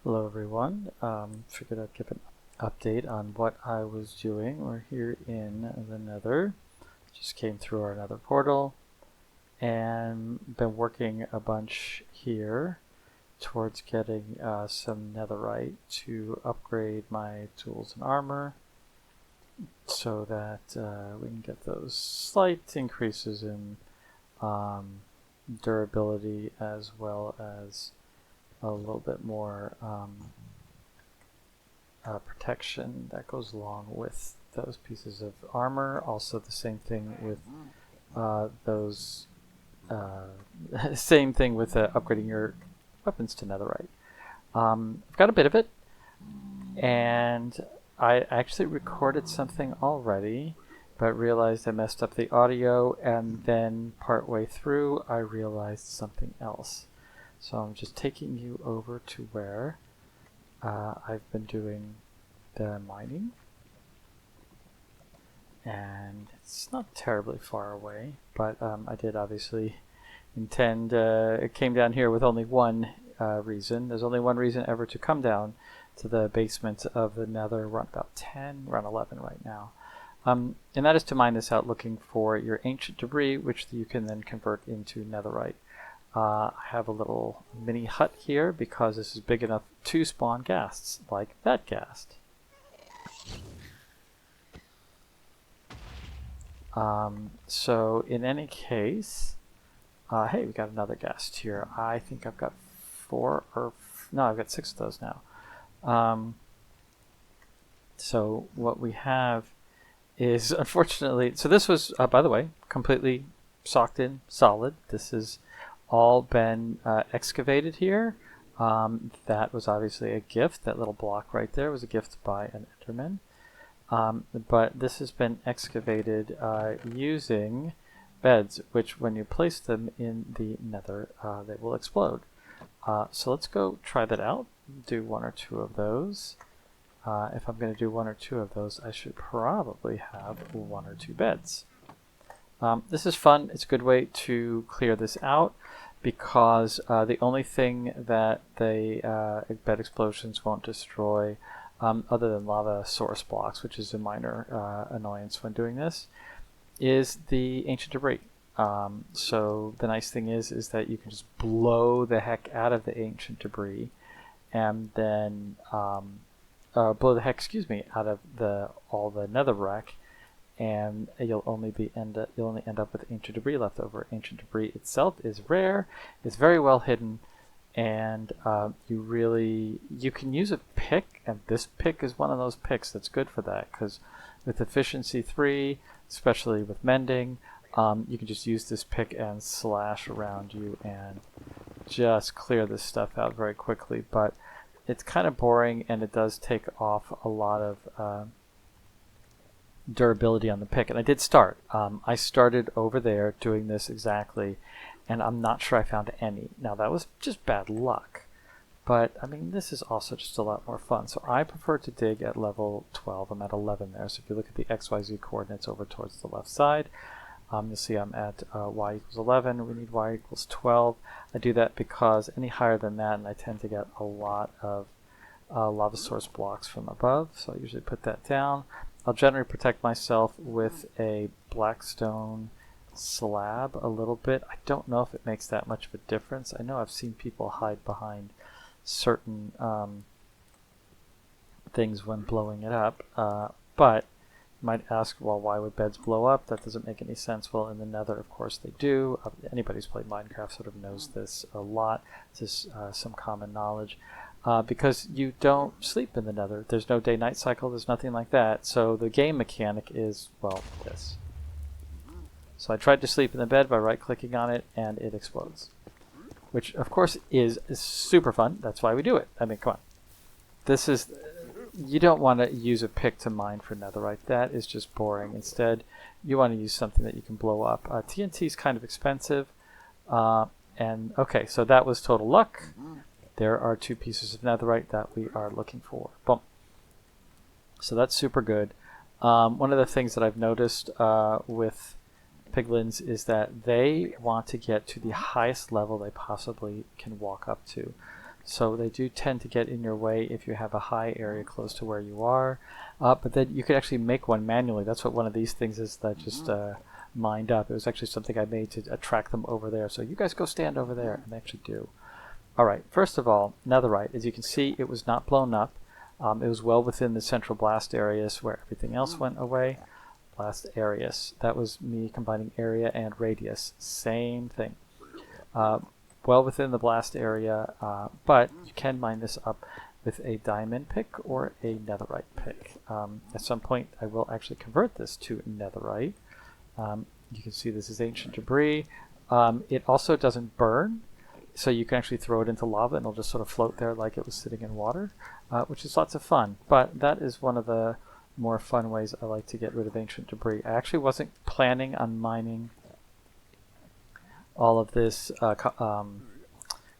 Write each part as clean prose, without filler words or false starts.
Hello everyone. Figured I'd give an update on what I was doing. We're here in the Nether. Just came through our Nether portal and been working a bunch here towards getting some netherite to upgrade my tools and armor so that we can get those slight increases in durability as well as a little bit more protection that goes along with those pieces of armor. Also the same thing with those same thing with upgrading your weapons to netherite. I've got a bit of it, and I actually recorded something already, but realized I messed up the audio, and then partway through I realized something else. So I'm just taking you over to where I've been doing the mining. And it's not terribly far away, but I did obviously intend, it came down here with only one reason. There's only one reason ever to come down to the basement of the Nether. We're on about 10, we're on 11 right now. And that is to mine this out looking for your ancient debris, which you can then convert into netherite. I have a little mini hut here because this is big enough to spawn ghasts, like that ghast. So in any case, hey, we got another ghast here. I think I've got I've got 6 of those now. So what we have is, unfortunately, so this was, by the way, completely socked in, solid. This is all been excavated here. That was obviously a gift. That little block right there was a gift by an Enderman. But this has been excavated using beds, which when you place them in the Nether, they will explode. So let's go try that out. Do 1 or 2 of those. If I'm going to do 1 or 2 of those, I should probably have 1 or 2 beds. This is fun. It's a good way to clear this out because the only thing that the bed explosions won't destroy, other than lava source blocks, which is a minor annoyance when doing this, is the ancient debris. So the nice thing is that you can just blow the heck out of the ancient debris, and then blow the heck, out of all the netherrack, and you'll only end up with ancient debris left over. Ancient debris itself is rare, it's very well hidden, and you can use a pick, and this pick is one of those picks that's good for that, because with efficiency 3, especially with mending, you can just use this pick and slash around you and just clear this stuff out very quickly. But it's kind of boring, and it does take off a lot of durability on the pick. And I did start. I started over there doing this exactly, and I'm not sure I found any. Now that was just bad luck, but I mean this is also just a lot more fun. So I prefer to dig at level 12. I'm at 11 there. So if you look at the XYZ coordinates over towards the left side, you'll see I'm at y equals 11. We need y equals 12. I do that because any higher than that, and I tend to get a lot of lava source blocks from above. So I usually put that down. I'll generally protect myself with a blackstone slab a little bit. I don't know if it makes that much of a difference. I know I've seen people hide behind certain things when blowing it up, but you might ask, well, why would beds blow up? That doesn't make any sense. Well, in the Nether, of course, they do. Anybody who's played Minecraft sort of knows this a lot. This is some common knowledge. Because you don't sleep in the Nether. There's no day-night cycle. There's nothing like that. So the game mechanic is, well, this. So I tried to sleep in the bed by right-clicking on it, and it explodes. Which, of course, is super fun. That's why we do it. I mean, come on. This is... You don't want to use a pick to mine for netherite. That is just boring. Instead, you want to use something that you can blow up. TNT is kind of expensive. And, okay, so that was total luck. There are 2 pieces of netherite that we are looking for. Boom. So that's super good. One of the things that I've noticed with piglins is that they want to get to the highest level they possibly can walk up to. So they do tend to get in your way if you have a high area close to where you are. But then you could actually make one manually. That's what one of these things is that just mined up. It was actually something I made to attract them over there. So you guys go stand over there, and they actually do. All right, first of all, netherite. As you can see, it was not blown up. It was well within the central blast areas where everything else went away. Blast areas. That was me combining area and radius. Same thing. Well within the blast area, but you can mine this up with a diamond pick or a netherite pick. At some point, I will actually convert this to netherite. You can see this is ancient debris. It also doesn't burn, so you can actually throw it into lava and it'll just sort of float there like it was sitting in water, which is lots of fun. But that is one of the more fun ways I like to get rid of ancient debris. I actually wasn't planning on mining all of this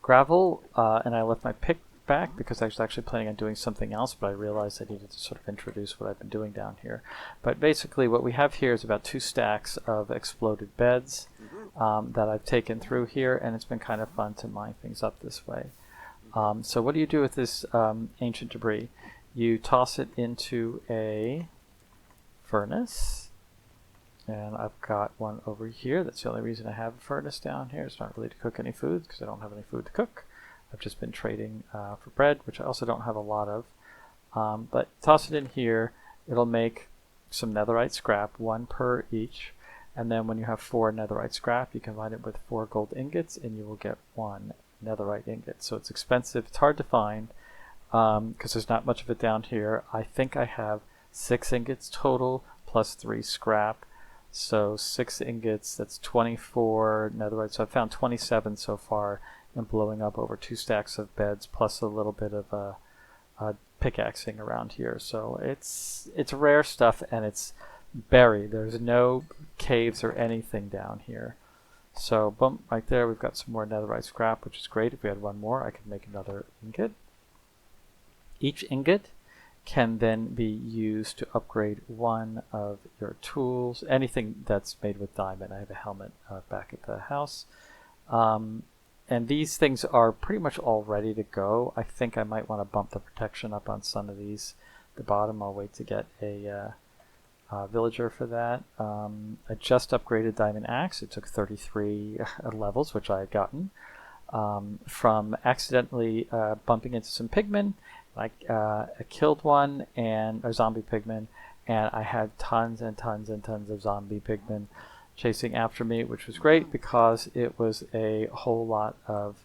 gravel, and I left my pick back because I was actually planning on doing something else, but I realized I needed to sort of introduce what I've been doing down here. But basically what we have here is about 2 stacks of exploded beds that I've taken through here, and it's been kind of fun to mine things up this way. So what do you do with this ancient debris? You toss it into a furnace, and I've got one over here. That's the only reason I have a furnace down here. It's not really to cook any food because I don't have any food to cook. I've just been trading for bread, which I also don't have a lot of. But toss it in here. It'll make some netherite scrap, 1 per each. And then when you have 4 netherite scrap, you combine it with 4 gold ingots, and you will get 1 netherite ingot. So it's expensive. It's hard to find because there's not much of it down here. I think I have 6 ingots total plus 3 scrap. So 6 ingots, that's 24 netherite. So I've found 27 so far, and blowing up over 2 stacks of beds plus a little bit of pickaxing around here. So it's rare stuff, and it's buried. There's no caves or anything down here. So boom, right there we've got some more netherite scrap, which is great. If we had 1 more, I could make another ingot. Each ingot can then be used to upgrade 1 of your tools, anything that's made with diamond. I have a helmet back at the house. And these things are pretty much all ready to go. I think I might want to bump the protection up on some of these. The bottom, I'll wait to get a villager for that. I just upgraded Diamond Axe. It took 33 levels, which I had gotten from accidentally bumping into some pigmen. I killed one, and a zombie pigman, and I had tons and tons and tons of zombie pigmen chasing after me, which was great because it was a whole lot of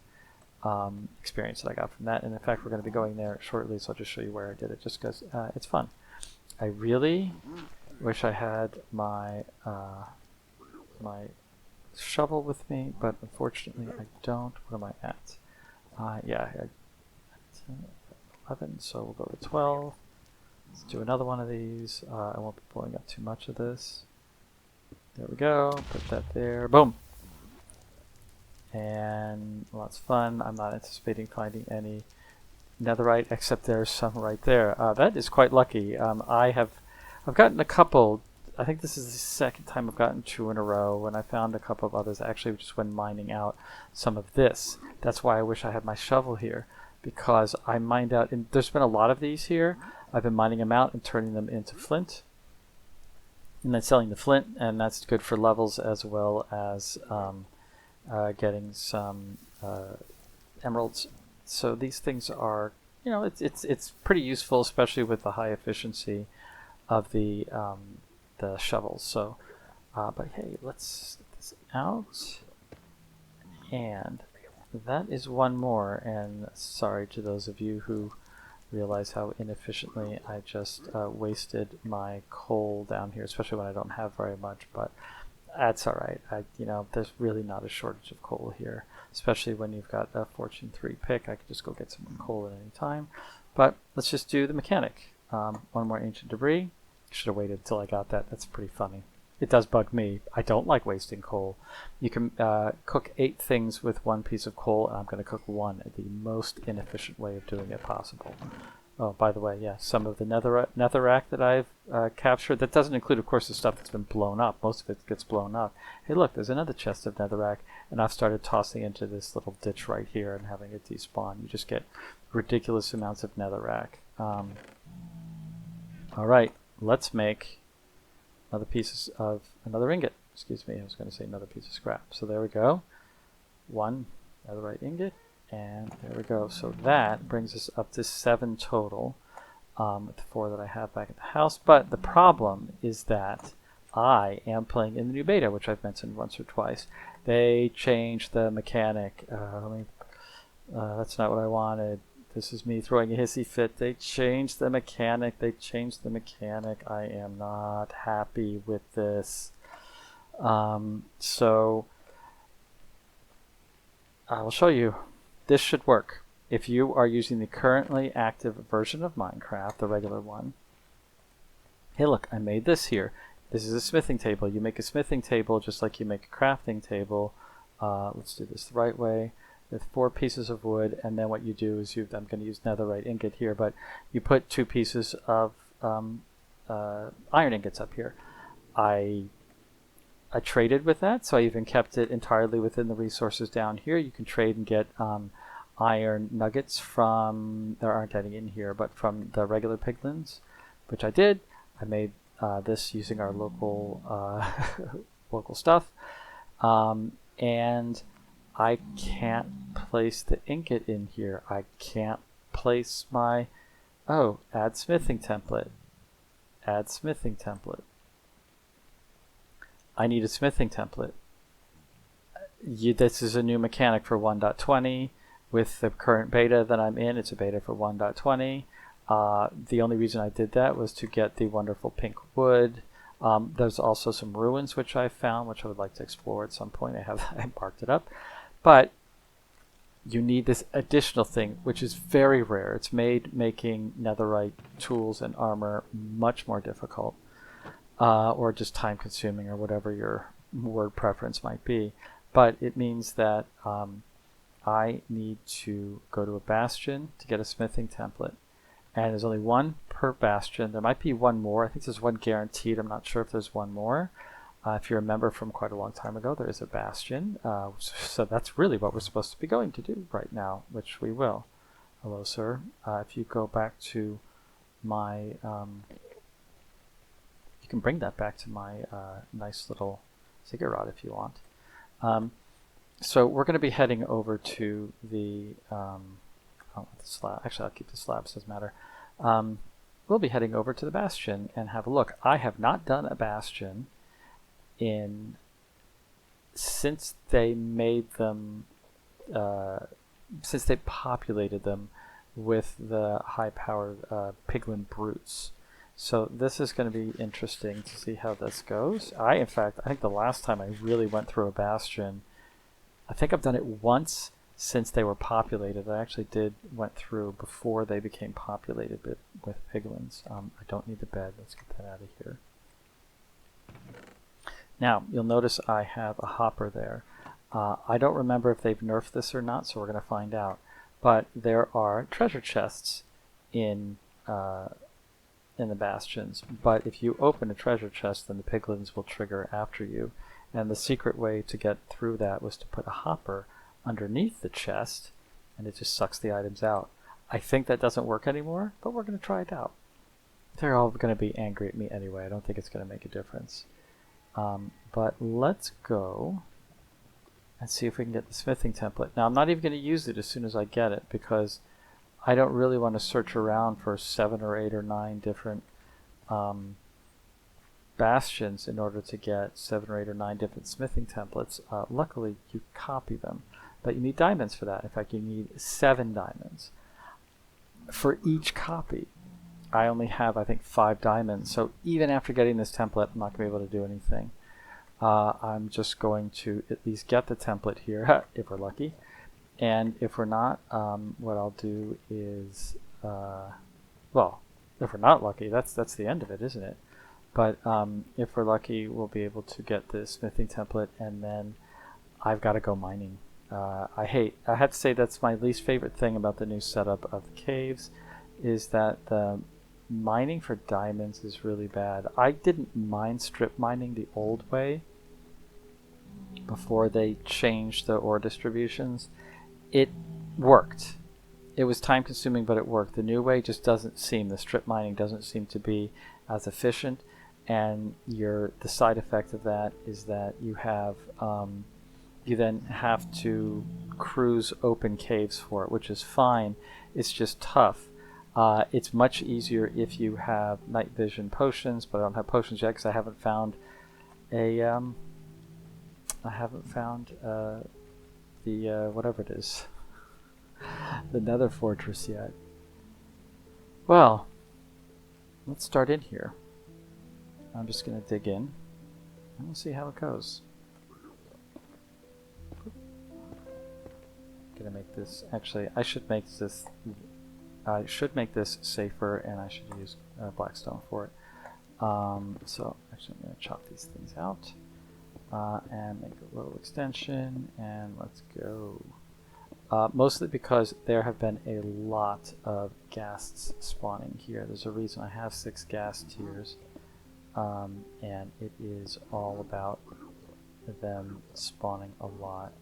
experience that I got from that. And in fact, we're going to be going there shortly, so I'll just show you where I did it, just because it's fun. I really wish I had my my shovel with me, but unfortunately I don't. What am I at? Yeah, I had 10, 11, so we'll go to 12. Let's do another one of these. I won't be pulling up too much of this. There we go. Put that there. Boom. And lots of fun. I'm not anticipating finding any netherite, except there's some right there. That is quite lucky. I've gotten a couple. I think this is the second time I've gotten 2 in a row. When I found a couple of others, actually just when mining out some of this. That's why I wish I had my shovel here, because I mined out. And there's been a lot of these here. I've been mining them out and turning them into flint, and then selling the flint, and that's good for levels as well as getting some emeralds. So these things are, it's pretty useful, especially with the high efficiency of the shovels. So, but hey, let's get this out, and that is 1 more. And sorry to those of you who realize how inefficiently I just wasted my coal down here, especially when I don't have very much, but that's all right. There's really not a shortage of coal here, especially when you've got a Fortune 3 pick. I could just go get some more coal at any time. But let's just do the mechanic. 1 more ancient debris. Should have waited until I got that. That's pretty funny. It does bug me. I don't like wasting coal. You can cook 8 things with 1 piece of coal, and I'm going to cook 1, the most inefficient way of doing it possible. Oh, by the way, yeah, some of the netherrack that I've captured. That doesn't include, of course, the stuff that's been blown up. Most of it gets blown up. Hey, look, there's another chest of netherrack, and I've started tossing into this little ditch right here and having it despawn. You just get ridiculous amounts of netherrack. All right, let's make another ingot. Excuse me, I was going to say another piece of scrap. So there we go. One netherite ingot. And there we go. So that brings us up to 7 total with the 4 that I have back at the house. But the problem is that I am playing in the new beta, which I've mentioned once or twice. They changed the mechanic. That's not what I wanted. This is me throwing a hissy fit. They changed the mechanic. I am not happy with this. So I will show you. This should work. If you are using the currently active version of Minecraft, the regular one. Hey look, I made this here. This is a smithing table. You make a smithing table just like you make a crafting table. Let's do this the right way. With 4 pieces of wood, and then what you do is I'm going to use netherite ingot here, but you put 2 pieces of iron ingots up here. I traded with that, so I even kept it entirely within the resources down here. You can trade and get iron nuggets from, there aren't any in here, but from the regular piglins, which I did. I made this using our local local stuff, and I can't place the ingot in here. I can't place my, add smithing template. Add smithing template. I need a smithing template. This is a new mechanic for 1.20. With the current beta that I'm in, it's a beta for 1.20. The only reason I did that was to get the wonderful pink wood. There's also some ruins which I found, which I would like to explore at some point. I marked it up. But you need this additional thing, which is very rare. It's made making netherite tools and armor much more difficult. Or just time consuming, or whatever your word preference might be. But it means that I need to go to a bastion to get a smithing template. And there's only 1 per bastion. There might be 1 more. I think there's 1 guaranteed. I'm not sure if there's 1 more. If you remember from quite a long time ago, there is a bastion. So that's really what we're supposed to be going to do right now, which we will. Hello, sir. If you go back to my... you can bring that back to my nice little ziggurat if you want. So we're going to be heading over to the slab. Actually, I'll keep the slabs, doesn't matter. We'll be heading over to the bastion and have a look. I have not done a bastion since they made them, since they populated them with the high-powered Piglin Brutes. So this is going to be interesting to see how this goes. In fact, I think the last time I really went through a bastion, I think I've done it once since they were populated. I actually went through before they became populated with piglins. I don't need the bed. Let's get that out of here. Now, you'll notice I have a hopper there. I don't remember if they've nerfed this or not, so we're going to find out. But there are treasure chests in the bastions. But if you open a treasure chest, then the piglins will trigger after you. And the secret way to get through that was to put a hopper underneath the chest, and it just sucks the items out. I think that doesn't work anymore, but we're going to try it out. They're all going to be angry at me anyway. I don't think it's going to make a difference. But let's go and see if we can get the smithing template. Now, I'm not even going to use it as soon as I get it, because I don't really want to search around for 7 or 8 or 9 different bastions in order to get 7 or 8 or 9 different smithing templates. Luckily, you copy them, but you need diamonds for that. In fact, you need 7 diamonds for each copy. I only have, I think, 5 diamonds, so even after getting this template, I'm not going to be able to do anything. I'm just going to at least get the template here, if we're lucky. And if we're not, what I'll do is, well, if we're not lucky, that's the end of it, isn't it? But if we're lucky, we'll be able to get the smithing template, and then I've got to go mining. I have to say that's my least favorite thing about the new setup of the caves, is that the mining for diamonds is really bad. I didn't mind strip mining the old way before they changed the ore distributions. It worked. It was time consuming, but it worked. The new way just doesn't seem, the strip mining doesn't seem to be as efficient, and the side effect of that is that you have you then have to cruise open caves for it, which is fine. It's just tough. It's much easier if you have night vision potions, but I don't have potions yet because I haven't found the whatever it is, the Nether Fortress yet. Well, let's start in here. I'm just gonna dig in, and we'll see how it goes. Gonna make this. Actually, I should make this. I should make this safer, and I should use blackstone for it. So actually, I'm gonna chop these things out and make a little extension, and let's go. Mostly because there have been a lot of ghasts spawning here. There's a reason I have 6 ghast tiers, and it is all about them spawning a lot.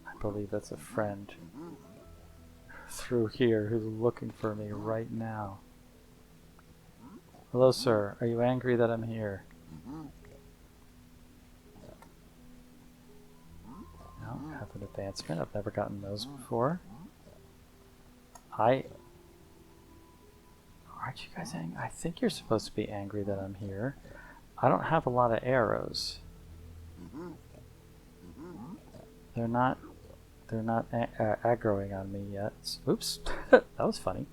I believe that's a friend through here who's looking for me right now. Hello, sir. Are you angry that I'm here? No, have an advancement. I've never gotten those before. Aren't you guys angry? I think you're supposed to be angry that I'm here. I don't have a lot of arrows. They're not aggroing on me yet. Oops, that was funny.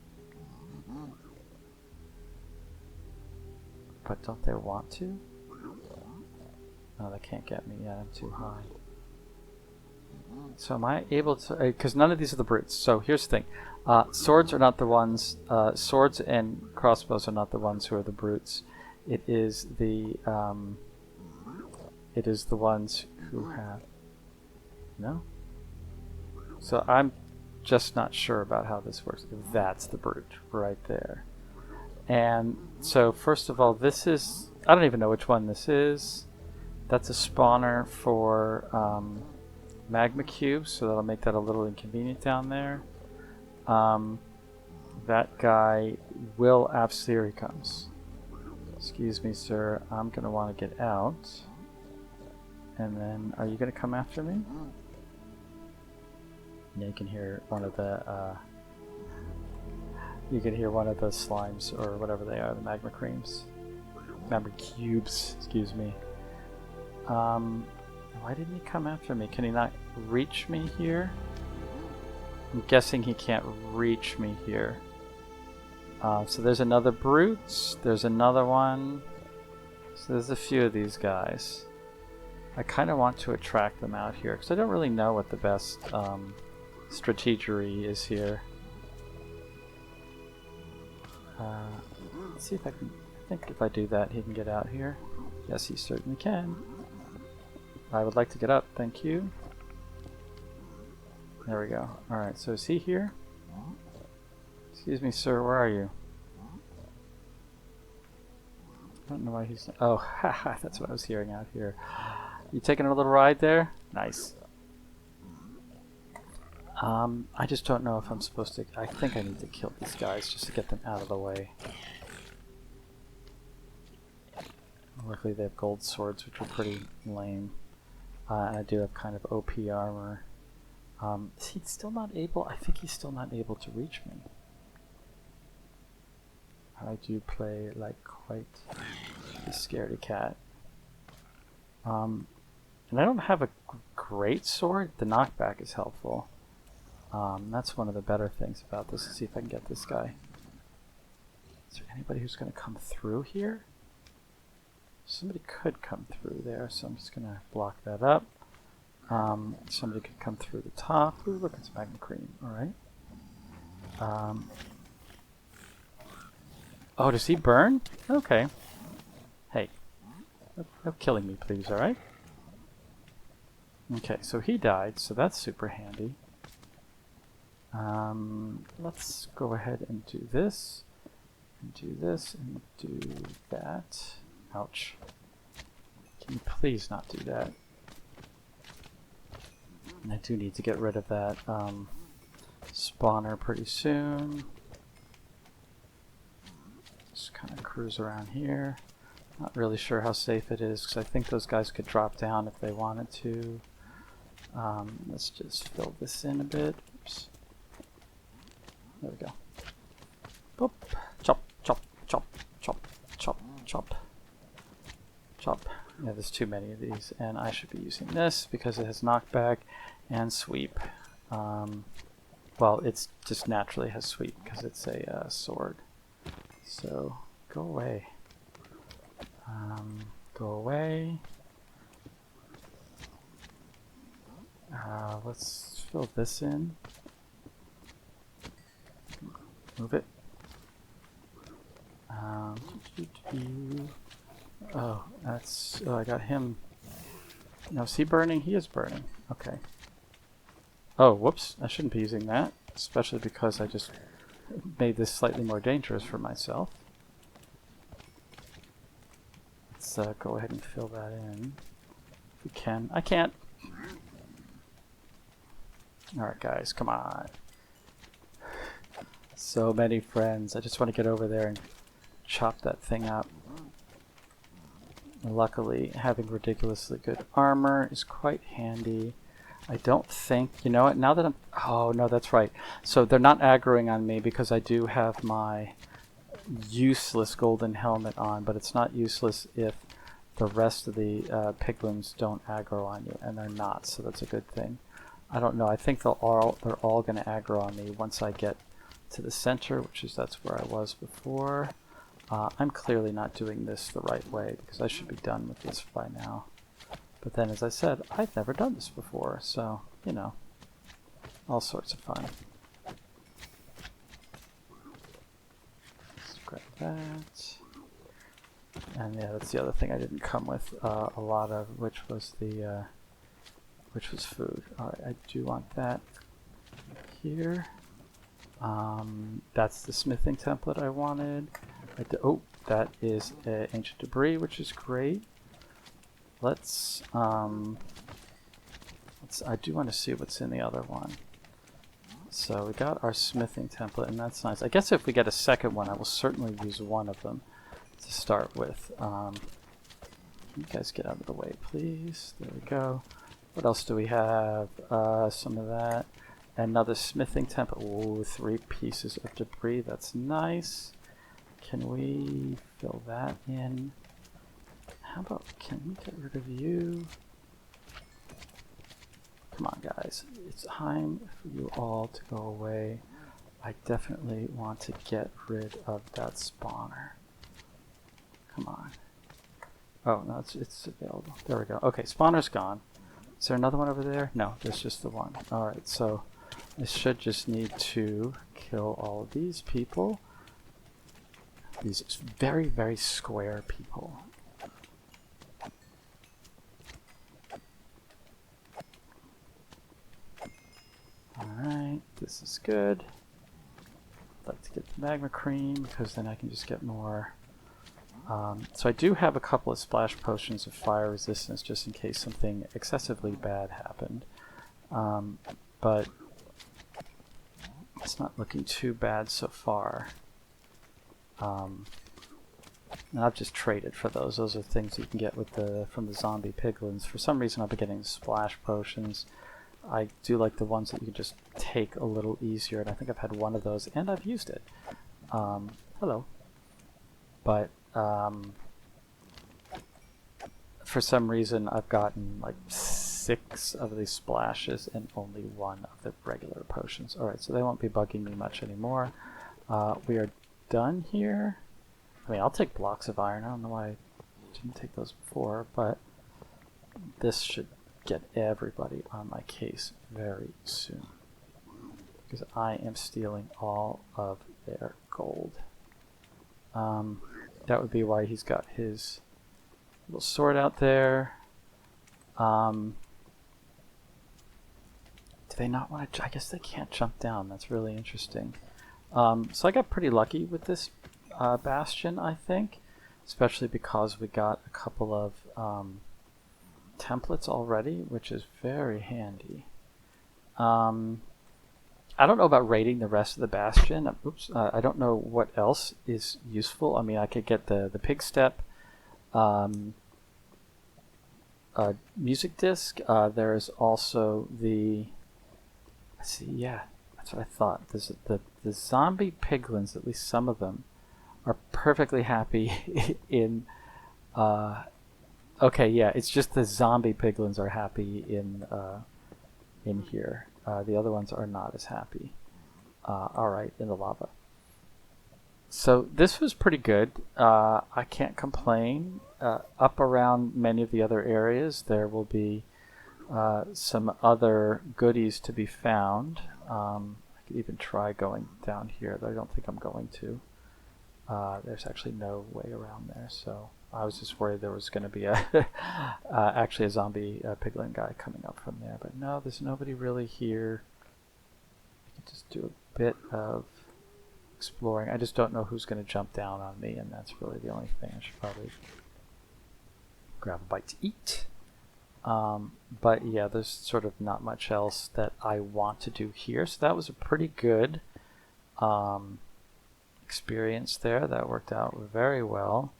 But don't they want to? No, they can't get me yet. I'm too high. So am I able to? Because none of these are the brutes. So here's the thing: swords are not the ones. Swords and crossbows are not the ones who are the brutes. It is the ones who have. No. So I'm just not sure about how this works. That's the brute right there. And so first of all, this is, I don't even know which one this is. That's a spawner for magma cubes, so that'll make that a little inconvenient down there. That guy will absolutely, here he comes. Excuse me, sir, I'm going to want to get out. And then, are you going to come after me? Yeah, you can hear one of the slimes, or whatever they are, the magma creams. Magma cubes, excuse me. Why didn't he come after me? Can he not reach me here? I'm guessing he can't reach me here. So there's another brute. There's another one. So there's a few of these guys. I kind of want to attract them out here because I don't really know what the best strategery is here. Let's see if I can. I think if I do that, he can get out here. Yes, he certainly can. I would like to get up, thank you. There we go. Alright, so is he here? Excuse me, sir, where are you? I don't know why he's... Oh, haha, that's what I was hearing out here. You taking a little ride there? Nice. I just don't know if I'm supposed to... I think I need to kill these guys just to get them out of the way. Luckily they have gold swords, which are pretty lame. And I do have kind of OP armor. Is he still not able? I think he's still not able to reach me. I do play like quite a scaredy cat. And I don't have a great sword. The knockback is helpful. That's one of the better things about this. Let's see if I can get this guy. Is there anybody who's going to come through here? Somebody could come through there, so I'm just going to block that up. Somebody could come through the top. Ooh, look, it's magma cream. Alright. Oh, does he burn? Okay. Hey. No killing me, please, alright? Okay, so he died, so that's super handy. Let's go ahead and do this, and do this, and do that. Ouch. Can you please not do that? And I do need to get rid of that spawner pretty soon. Just kind of cruise around here. Not really sure how safe it is, because I think those guys could drop down if they wanted to. Let's just fill this in a bit. Oops. There we go. Boop. Chop, chop, chop, chop, chop, chop, chop. Yeah, there's too many of these, and I should be using this because it has knockback and sweep. Well, it's just naturally has sweep because it's a sword. So go away. Go away. Let's fill this in. Move it. Oh, that's... Oh, I got him. Now, is he burning? He is burning. Okay. Oh, whoops. I shouldn't be using that. Especially because I just made this slightly more dangerous for myself. Let's go ahead and fill that in. If we can. I can't! Alright guys, come on. So many friends. I just want to get over there and chop that thing up. Luckily, having ridiculously good armor is quite handy. I don't think, you know what, now that I'm... Oh, no, that's right. So they're not aggroing on me because I do have my useless golden helmet on, but it's not useless if the rest of the piglins don't aggro on you, and they're not, so that's a good thing. I don't know, I think they're all going to aggro on me once I get to the center, that's where I was before. I'm clearly not doing this the right way because I should be done with this by now. But then, as I said, I've never done this before, so, you know, all sorts of fun. Let's grab that. And yeah, that's the other thing I didn't come with a lot of, which was the, which was food. Alright, I do want that here. That's the smithing template I wanted. Oh, that is ancient debris, which is great. I do want to see what's in the other one. So we got our smithing template, and that's nice. I guess if we get a second one, I will certainly use one of them to start with. Can you guys get out of the way, please? There we go. What else do we have? Some of that. Another smithing template. Ooh, 3 pieces of debris. That's nice. Can we fill that in? How about, can we get rid of you? Come on, guys. It's time for you all to go away. I definitely want to get rid of that spawner. Come on. Oh, no, it's available. There we go. Okay, spawner's gone. Is there another one over there? No, there's just the one. Alright, so I should just need to kill all of these people. These very, very square people. Alright, this is good. I'd like to get the magma cream because then I can just get more. So I do have a couple of splash potions of fire resistance just in case something excessively bad happened. But it's not looking too bad so far. And I've just traded for those. Those are things you can get with from the zombie piglins. For some reason I've been getting splash potions. I do like the ones that you can just take a little easier, and I think I've had one of those, and I've used it. Hello. But for some reason I've gotten like 6 of these splashes and only 1 of the regular potions. Alright, so they won't be bugging me much anymore. We are done here. I mean, I'll take blocks of iron. I don't know why I didn't take those before, but this should get everybody on my case very soon. Because I am stealing all of their gold. That would be why he's got his little sword out there. To they not want to? I guess they can't jump down. That's really interesting. So I got pretty lucky with this Bastion, I think, especially because we got a couple of templates already, which is very handy. I don't know about rating the rest of the Bastion. Oops, I don't know what else is useful. I mean, I could get the pig step music disc. There's also the. Let's see, yeah, that's what I thought. There's the zombie piglins. At least some of them are perfectly happy in. Okay, yeah, it's just the zombie piglins are happy in here. The other ones are not as happy. All right, in the lava. So this was pretty good. I can't complain. Up around many of the other areas, there will be some other goodies to be found. I could even try going down here, but I don't think I'm going to. There's actually no way around there, so I was just worried there was going to be actually a zombie piglin guy coming up from there. But no, there's nobody really here. I can just do a bit of exploring. I just don't know who's going to jump down on me, and that's really the only thing. I should probably grab a bite to eat. But yeah, there's sort of not much else that I want to do here. So that was a pretty good experience there. That worked out very well.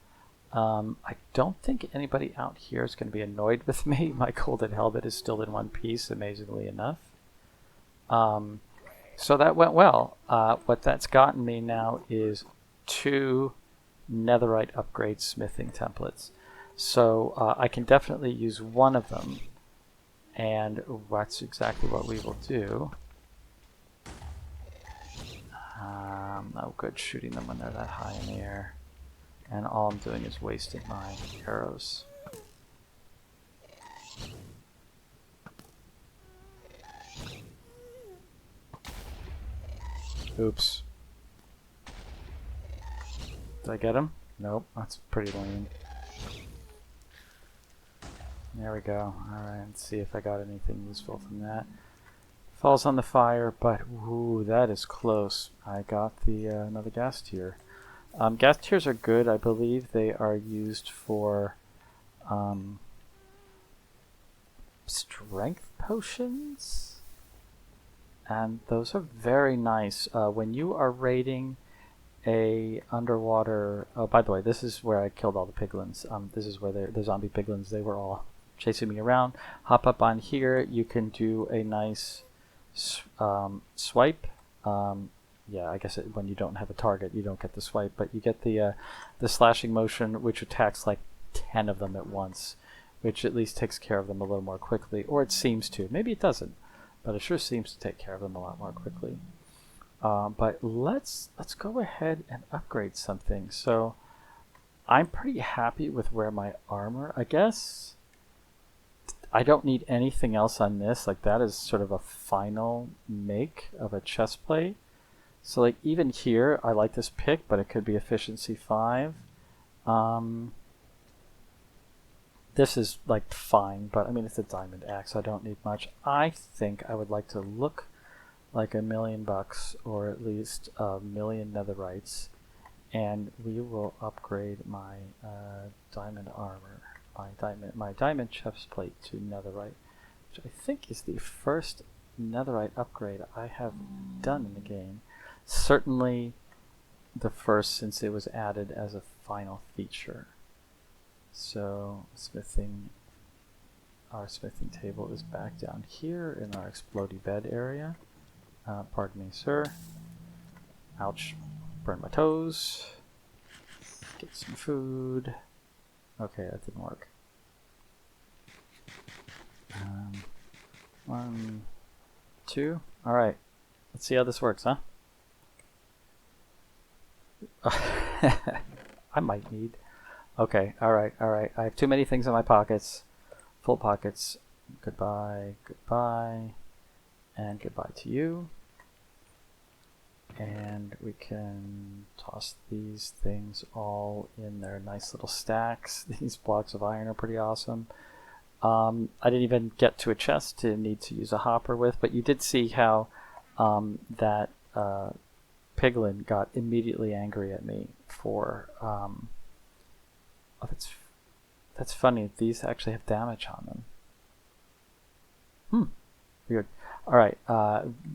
I don't think anybody out here is going to be annoyed with me. My golden helmet is still in one piece, amazingly enough. So that went well. What that's gotten me now is 2 netherite upgrade smithing templates. So I can definitely use one of them, and that's exactly what we will do. No good shooting them when they're that high in the air. And all I'm doing is wasting my arrows. Oops. Did I get him? Nope, that's pretty lame. There we go. Alright, let's see if I got anything useful from that. Falls on the fire, but ooh, that is close. I got the another gas tier. Gas tiers are good. I believe they are used for strength potions, and those are very nice. When you are raiding a underwater... Oh, by the way, this is where I killed all the piglins. This is where the zombie piglins, they were all chasing me around. Hop up on here. You can do a nice swipe. Yeah, I guess when you don't have a target, you don't get the swipe, but you get the slashing motion, which attacks like 10 of them at once, which at least takes care of them a little more quickly, or it seems to. Maybe it doesn't, but it sure seems to take care of them a lot more quickly. But let's go ahead and upgrade something. So I'm pretty happy with where my armor. I guess I don't need anything else on this. Like, that is sort of a final make of a chest plate. So like even here, I like this pick, but it could be efficiency 5. This is like fine, but I mean it's a diamond axe. I don't need much. I think I would like to look like $1,000,000 or at least 1,000,000 netherites, and we will upgrade my diamond armor, my diamond chest plate to netherite, which I think is the first netherite upgrade I have done in the game. Certainly the first since it was added as a final feature. So our smithing table is back down here in our explodey bed area. Pardon me, sir. Ouch. Burn my toes. Get some food. Okay, that didn't work. 1, 2. Alright. Let's see how this works, huh? I might need. Okay, alright. I have too many things in my pockets. Full pockets. Goodbye, and goodbye to you. And we can toss these things all in their nice little stacks. These blocks of iron are pretty awesome. I didn't even get to a chest to need to use a hopper with, but you did see how that Piglin got immediately angry at me for... oh, that's funny. These actually have damage on them. Weird. All right.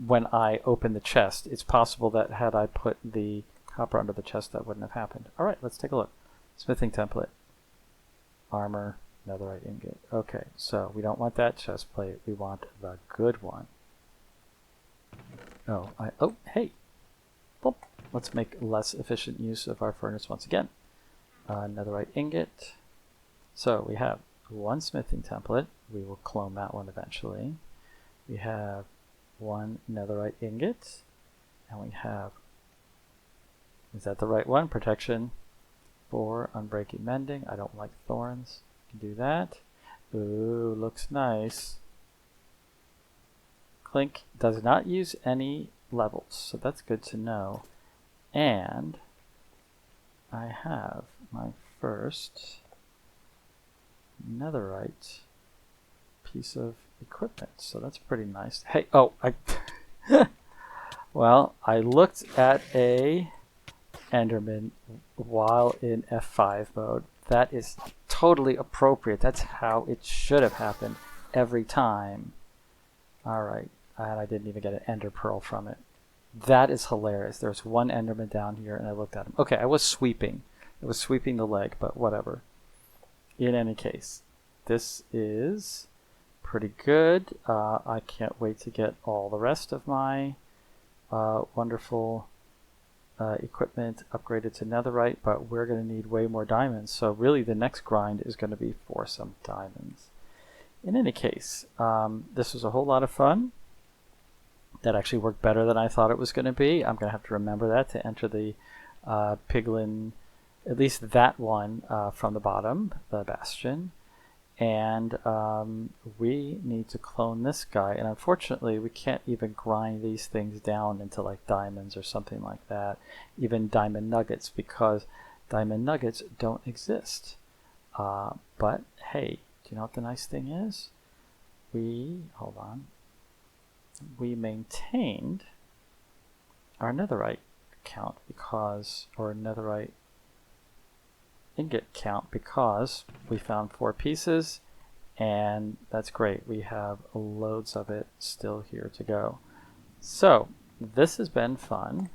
When I open the chest, it's possible that had I put the hopper under the chest, that wouldn't have happened. All right, let's take a look. Smithing template. Armor. Netherite ingot. Okay, so we don't want that chest plate. We want the good one. Oh, hey. Boop. Let's make less efficient use of our furnace once again. Netherite ingot. So we have one smithing template. We will clone that one eventually. We have one netherite ingot. And we have, is that the right one? Protection for unbreaking mending. I don't like thorns. Do that. Ooh, looks nice. Clink does not use any levels, so that's good to know. And I have my first netherite piece of equipment, so that's pretty nice. Hey, well, I looked at a Enderman while in F5 mode. That is totally appropriate. That's how it should have happened every time. Alright, and I didn't even get an ender pearl from it. That is hilarious. There's one enderman down here and I looked at him. Okay, I was sweeping. It was sweeping the leg, but whatever. In any case, this is pretty good. I can't wait to get all the rest of my wonderful equipment upgraded to netherite, but we're going to need way more diamonds, so really the next grind is going to be for some diamonds. In any case, this was a whole lot of fun. That actually worked better than I thought it was going to be. I'm going to have to remember that to enter the Piglin, at least that one from the bottom, the Bastion. And we need to clone this guy, and unfortunately we can't even grind these things down into like diamonds or something like that, even diamond nuggets, because diamond nuggets don't exist. But hey, do you know what the nice thing is? We maintained our netherite count because, or netherite ingot count, because we found 4 pieces, and that's great. We have loads of it still here to go. So this has been fun,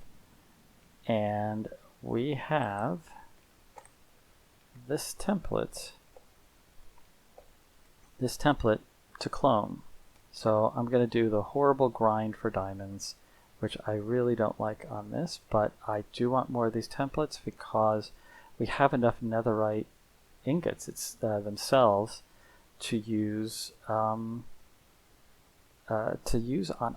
and we have this template to clone. So I'm going to do the horrible grind for diamonds, which I really don't like on this, but I do want more of these templates because we have enough netherite ingots themselves to use on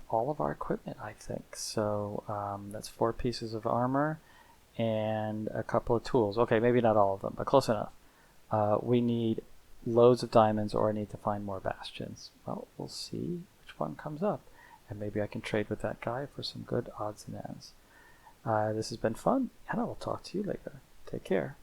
all of our equipment, I think. So that's 4 pieces of armor and a couple of tools. Okay, maybe not all of them, but close enough. We need loads of diamonds, or I need to find more bastions. Well, we'll see which one comes up, and maybe I can trade with that guy for some good odds and ends. This has been fun, and I will talk to you later. Take care.